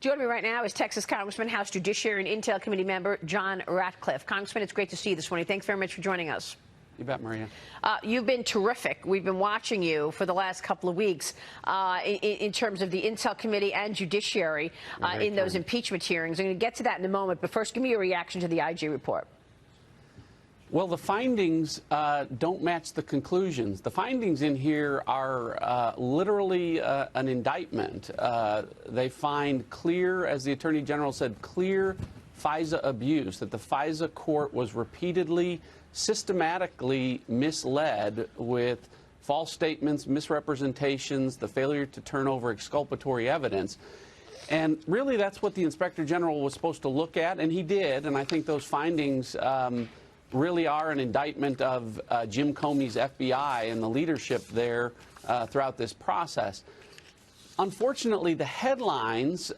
Joining me right now is Texas Congressman, House Judiciary and Intel Committee member John Ratcliffe. Congressman, it's great to see you this morning. Thanks very much for joining us. You bet, Maria. You've been terrific. We've been watching you for the last couple of weeks in terms of the Intel Committee and Judiciary in those impeachment hearings. I'm going to get to that in a moment, but first, give me your reaction to the IG report. Well, the findings don't match the conclusions. The findings in here are literally an indictment. They find clear, as the Attorney General said, clear FISA abuse, that the FISA court was repeatedly, systematically misled with false statements, misrepresentations, the failure to turn over exculpatory evidence. And really, that's what the Inspector General was supposed to look at, and he did. And I think those findings really are an indictment of Jim Comey's FBI and the leadership there throughout this process. Unfortunately, the headlines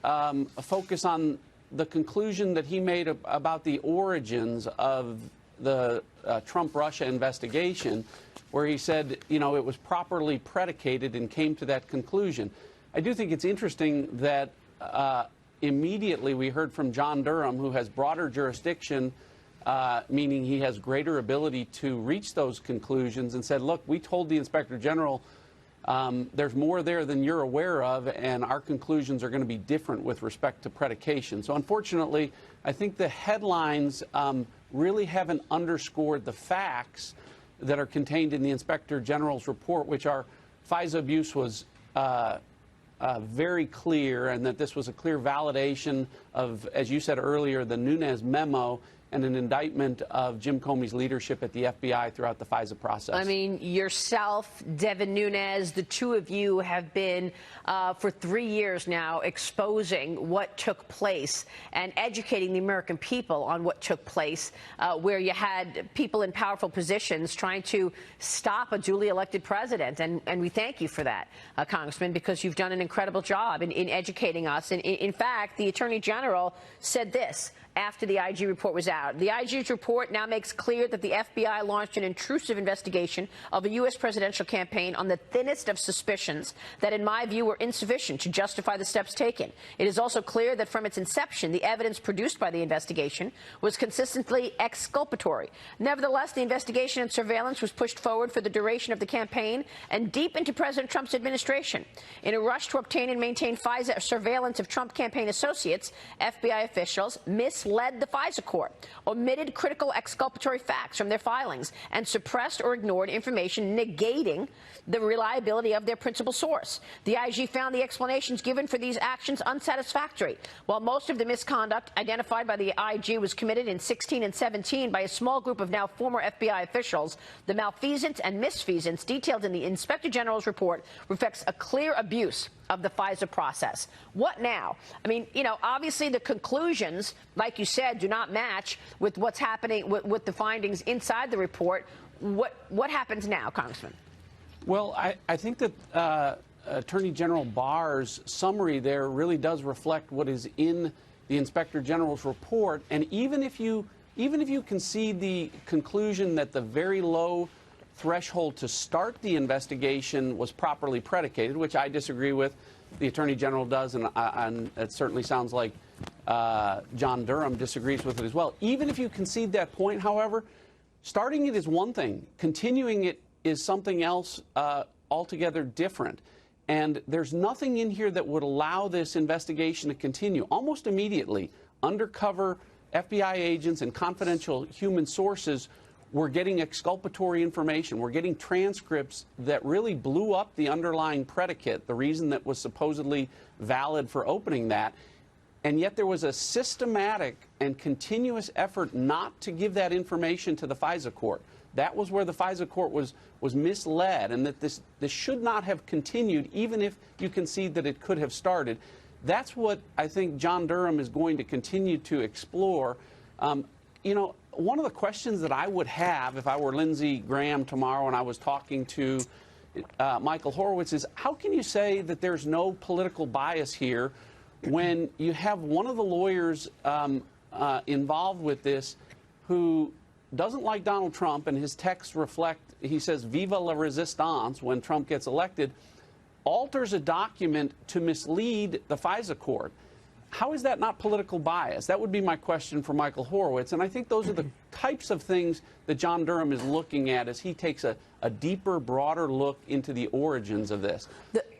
focus on the conclusion that he made about the origins of the Trump-Russia investigation, where he said, you know, it was properly predicated and came to that conclusion. I do think it's interesting that immediately we heard from John Durham, who has broader jurisdiction, meaning he has greater ability to reach those conclusions, and said, look, we told the Inspector General there's more there than you're aware of, and our conclusions are going to be different with respect to predication. So unfortunately, I think the headlines really haven't underscored the facts that are contained in the Inspector General's report, which are FISA abuse was very clear, and that this was a clear validation of, as you said earlier, the Nunes memo and an indictment of Jim Comey's leadership at the FBI throughout the FISA process. I mean, yourself, Devin Nunes, the two of you have been, for 3 years now, exposing what took place and educating the American people on what took place, where you had people in powerful positions trying to stop a duly elected president. And we thank you for that, Congressman, because you've done an incredible job in educating us. And in fact, the Attorney General said this after the IG report was out. The IG's report now makes clear that the FBI launched an intrusive investigation of a U.S. presidential campaign on the thinnest of suspicions that, in my view, were insufficient to justify the steps taken. It is also clear that from its inception, the evidence produced by the investigation was consistently exculpatory. Nevertheless, the investigation and surveillance was pushed forward for the duration of the campaign and deep into President Trump's administration. In a rush to obtain and maintain FISA surveillance of Trump campaign associates, FBI officials misled the FISA court, omitted critical exculpatory facts from their filings, and suppressed or ignored information negating the reliability of their principal source. The IG found the explanations given for these actions unsatisfactory. While most of the misconduct identified by the IG was committed in 16 and 17 by a small group of now former FBI officials, the malfeasance and misfeasance detailed in the Inspector General's report reflects a clear abuse of the FISA process. What now? I mean, you know, obviously the conclusions, like you said, do not match with what's happening with the findings inside the report. What happens now, Congressman? Well, I think that Attorney General Barr's summary there really does reflect what is in the Inspector General's report. And even if you concede the conclusion that the very low threshold to start the investigation was properly predicated, which I disagree with, the Attorney General does, and it certainly sounds like John Durham disagrees with it as well. Even if you concede that point, however, starting it is one thing. Continuing it is something else altogether different. And there's nothing in here that would allow this investigation to continue. Almost immediately, undercover FBI agents and confidential human sources were getting exculpatory information. We're getting transcripts that really blew up the underlying predicate, the reason that was supposedly valid for opening that. And yet there was a systematic and continuous effort not to give that information to the FISA court. That was where the FISA court was misled, and that this should not have continued, even if you concede that it could have started. That's what I think John Durham is going to continue to explore. You know, one of the questions that I would have if I were Lindsey Graham tomorrow and I was talking to Michael Horowitz is, how can you say that there's no political bias here when you have one of the lawyers involved with this who doesn't like Donald Trump, and his texts reflect, he says, "Viva la resistance" when Trump gets elected, alters a document to mislead the FISA court. how is that not political bias? That would be my question for Michael Horowitz. And I think those are the types of things that John Durham is looking at as he takes a deeper, broader look into the origins of this.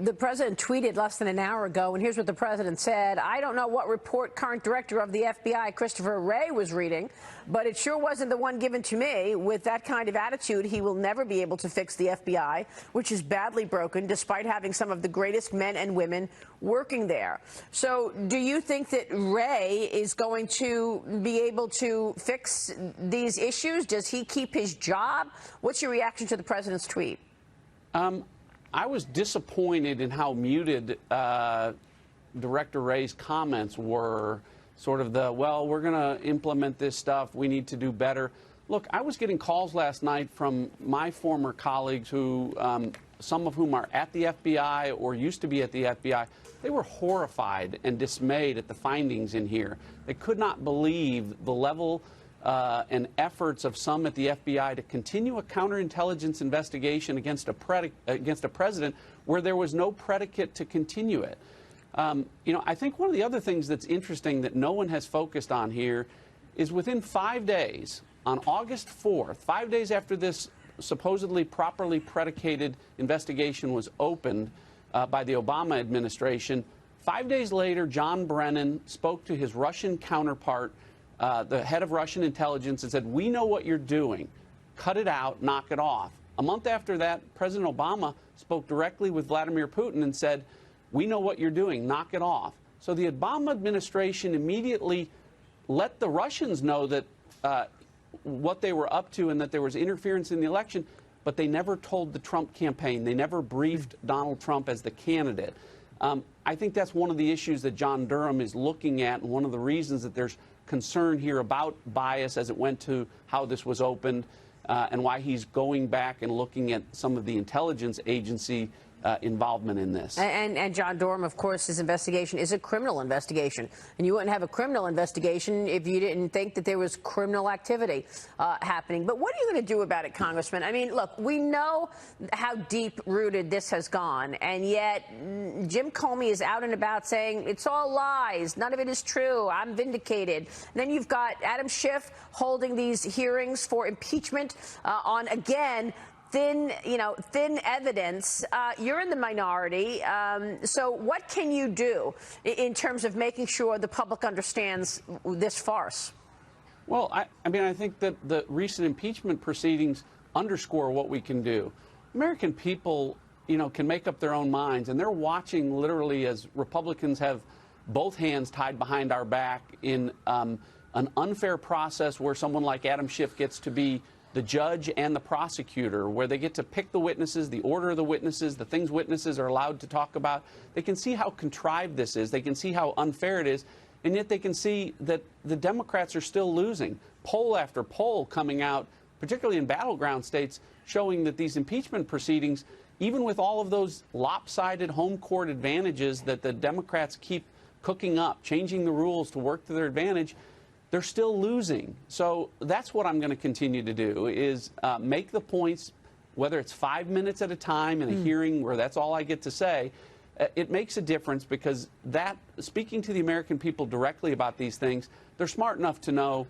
The president tweeted less than an hour ago, and here's what the president said. I don't know what report current director of the FBI, Christopher Wray, was reading, but it sure wasn't the one given to me. With that kind of attitude, he will never be able to fix the FBI, which is badly broken, despite having some of the greatest men and women working there. So do you think that Wray is going to be able to fix these issues? Does he keep his job? What's your reaction to the president's tweet? I was disappointed in how muted Director Wray's comments were. Sort of the, well, we're going to implement this stuff, we need to do better. Look, I was getting calls last night from my former colleagues who, some of whom are at the FBI or used to be at the FBI. They were horrified and dismayed at the findings in here. They could not believe the level and efforts of some at the FBI to continue a counterintelligence investigation against a president where there was no predicate to continue it. You know, I think one of the other things that's interesting that no one has focused on here is within 5 days, on August 4th, 5 days after this supposedly properly predicated investigation was opened by the Obama administration, 5 days later, John Brennan spoke to his Russian counterpart, the head of Russian intelligence, and said, we know what you're doing. Cut it out, knock it off. A month after that, President Obama spoke directly with Vladimir Putin and said, we know what you're doing, knock it off. So the Obama administration immediately let the Russians know that what they were up to and that there was interference in the election, but they never told the Trump campaign. They never briefed Donald Trump as the candidate. I think that's one of the issues that John Durham is looking at, and one of the reasons that there's concern here about bias as it went to how this was opened, and why he's going back and looking at some of the intelligence agency involvement in this. And John Durham, of course, his investigation is a criminal investigation. And you wouldn't have a criminal investigation if you didn't think that there was criminal activity happening. But what are you going to do about it, Congressman? I mean, look, we know how deep-rooted this has gone, and yet Jim Comey is out and about saying it's all lies, none of it is true, I'm vindicated. And then you've got Adam Schiff holding these hearings for impeachment on, again, thin evidence. You're in the minority. So what can you do in terms of making sure the public understands this farce? Well, I mean, I think that the recent impeachment proceedings underscore what we can do. American people, can make up their own minds, and they're watching literally as Republicans have both hands tied behind our back in an unfair process where someone like Adam Schiff gets to be the judge and the prosecutor, where they get to pick the witnesses, the order of the witnesses, the things witnesses are allowed to talk about. They can see how contrived this is. They can see how unfair it is. And yet they can see that the Democrats are still losing. Poll after poll coming out, particularly in battleground states, showing that these impeachment proceedings, even with all of those lopsided home court advantages that the Democrats keep cooking up, changing the rules to work to their advantage, they're still losing. So that's what I'm going to continue to do, is make the points, whether it's 5 minutes at a time in a hearing where that's all I get to say. It makes a difference, because that, speaking to the American people directly about these things, they're smart enough to know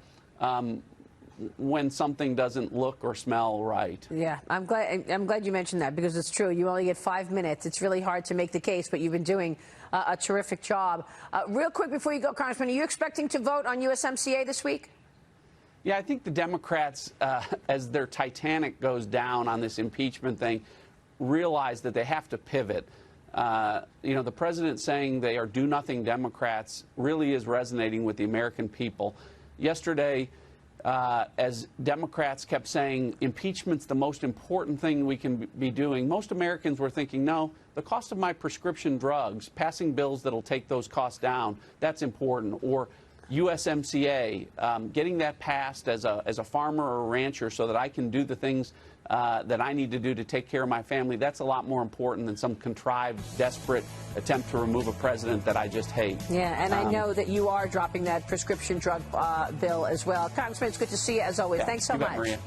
when something doesn't look or smell right. Yeah, I'm glad you mentioned that, because it's true. You only get 5 minutes. It's really hard to make the case, but you've been doing a terrific job. Real quick before you go, Congressman, are you expecting to vote on USMCA this week? Yeah, I think the Democrats, as their Titanic goes down on this impeachment thing, realize that they have to pivot. The president saying they are do-nothing Democrats really is resonating with the American people. Yesterday, as Democrats kept saying impeachment's the most important thing we can be doing, most Americans were thinking, no, the cost of my prescription drugs, passing bills that'll take those costs down, that's important. Or USMCA, getting that passed as a farmer or a rancher so that I can do the things that I need to do to take care of my family, that's a lot more important than some contrived, desperate attempt to remove a president that I just hate. Yeah, and I know that you are dropping that prescription drug bill as well. Congressman, it's good to see you as always. Yeah, thanks so much. Maria.